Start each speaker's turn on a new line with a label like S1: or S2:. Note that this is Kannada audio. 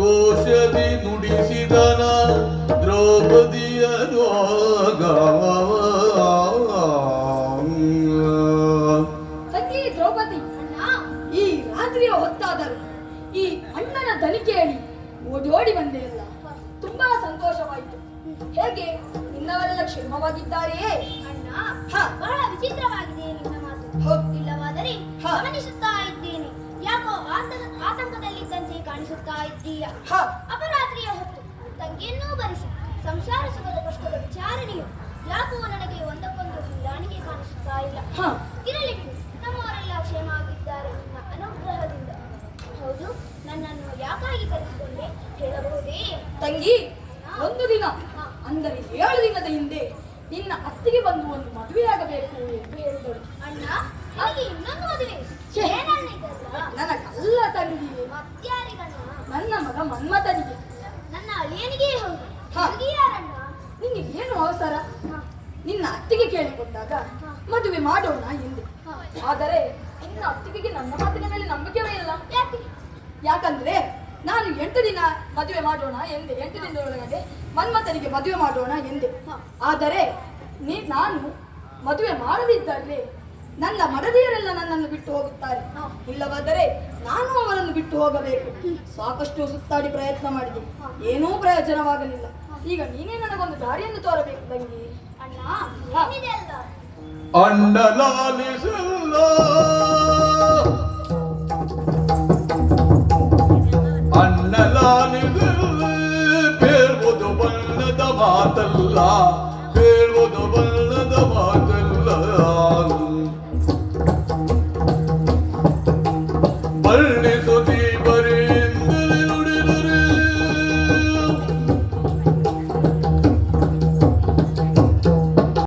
S1: ಘೋಷದಿ ನುಡಿಸಿದನ ದ್ರೌಪದಿಯನು
S2: ತಂಗಿ ದ್ರೌಪದಿ, ಈ ರಾತ್ರಿಯ ಹೊತ್ತಾದರೂ ಈ ಅಣ್ಣನ ದನಿ ಕೇಳಿ ಓಡಿ ಬಂದೆಯಲ್ಲ, ತುಂಬಾ ಸಂತೋಷವಾಯಿತು. ಹೇಗೆ ನಿನ್ನವರೆಲ್ಲ ಕ್ಷೇಮವಾಗಿದ್ದಾರೆಯೇ?
S3: ಅಣ್ಣ, ಬಹಳ ವಿಚಿತ್ರವಾಗಿದೆ ನಿಮ್ಮ ಮಾತು. ಇಲ್ಲವಾದರೆ ಗಮನಿಸುತ್ತಾ ಇದ್ದೇನೆ, ಯಾಕೋ ಆತಂಕದಲ್ಲಿದ್ದಂತೆ ಕಾಣಿಸುತ್ತಾ ಇದ್ದೀಯ. ಅಪರಾತ್ರಿಯ ಹೊತ್ತು ತಂಗಿಯನ್ನೂ ಬರೆಸಿ ಸಂಸಾರ ಸುಖದ ಕಷ್ಟದ ವಿಚಾರಣೆಯು ಯಾಕೋ ನನಗೆ ಒಂದಕ್ಕೊಂದು ಹೊಂದಾಣಿಕೆ ಕಾಣಿಸುತ್ತಾ ಇಲ್ಲ. ಇರಲಿ, ನಮ್ಮವರೆಲ್ಲ ಕ್ಷೇಮ ಆಗಿದ್ದಾರೆ ನಿನ್ನ ಅನುಗ್ರಹದಿಂದ. ಹೌದು, ನನ್ನನ್ನು ಯಾಕಾಗಿ ಕರೆಸಿಕೊಂಡೆ ಹೇಳಬಹುದೇ?
S2: ತಂಗಿ, ಒಂದು ದಿನ ಅಂದರೆ 7 ದಿನದ ಹಿಂದೆ ನಿನ್ನ ಅತ್ತಿಗೆ ಬಂದು ಒಂದು ಮದುವೆಯಾಗಬೇಕು ಎಂದು ಹೇಳಿದಳು.
S3: ಅಣ್ಣ, ನನಗೆ ಇನ್ನೊಂದು ಮದುವೆ?
S2: ನನಗಲ್ಲ ತಂಗಿ,
S3: ಮತ್ಯಾರಿಗಣ್ಣ?
S2: ನನ್ನ ಮಗ ಮನ್ಮಥನಿಗೆ.
S3: ನನ್ನ ಅಳಿಯನಿಗೆ? ಹೌದು. ಯಾರಣ್ಣ?
S2: ನಿನಗೆ ಏನು ಅವಸರ? ನಿನ್ನ ಅತ್ತಿಗೆ ಕೇಳಿಕೊಂಡಾಗ ಮದುವೆ ಮಾಡೋಣ ಎಂದೆ. ಆದರೆ ನಿನ್ನ ಅತ್ತಿಗೆಗೆ ನನ್ನ ಮಾತಿನ ಮೇಲೆ ನಂಬಿಕೆವೇ ಇಲ್ಲ. ಯಾಕಂದ್ರೆ ನಾನು 8 ದಿನ ಮದುವೆ ಮಾಡೋಣ ಎಂದೆ, 8 ದಿನದೊಳಗಡೆ ಮನ್ಮಥನಿಗೆ ಮದುವೆ ಮಾಡೋಣ ಎಂದೆ. ಆದರೆ ನಾನು ಮದುವೆ ಮಾಡದಿದ್ದರೆ ನನ್ನ ಮಡದಿಯರೆಲ್ಲ ನನ್ನನ್ನು ಬಿಟ್ಟು ಹೋಗುತ್ತಾರೆ. ಇಲ್ಲವಾದರೆ ನಾನು ಅವರನ್ನು ಬಿಟ್ಟು ಹೋಗಬೇಕು. ಸಾಕಷ್ಟು ಸುತ್ತಾಡಿ ಪ್ರಯತ್ನ ಮಾಡಿದೆ, ಏನೂ ಪ್ರಯೋಜನವಾಗಲಿಲ್ಲ. ಈಗ ನೀನೇ ನನಗೊಂದು ದಾರಿಯನ್ನು ತೋರಬೇಕು ತಂಗಿ.
S3: ಅಣ್ಣ, ಏನಿದೆ ಅಲ್ಲ?
S1: ಅಣ್ಣಲಾಲಿಸಲ್ಲ, ಅಣ್ಣಲಾಲಿಸಲ್ಲ, ಬೇರ್ಬೋದು ಬಣ್ಣದ ಮಾತಲ್ಲ.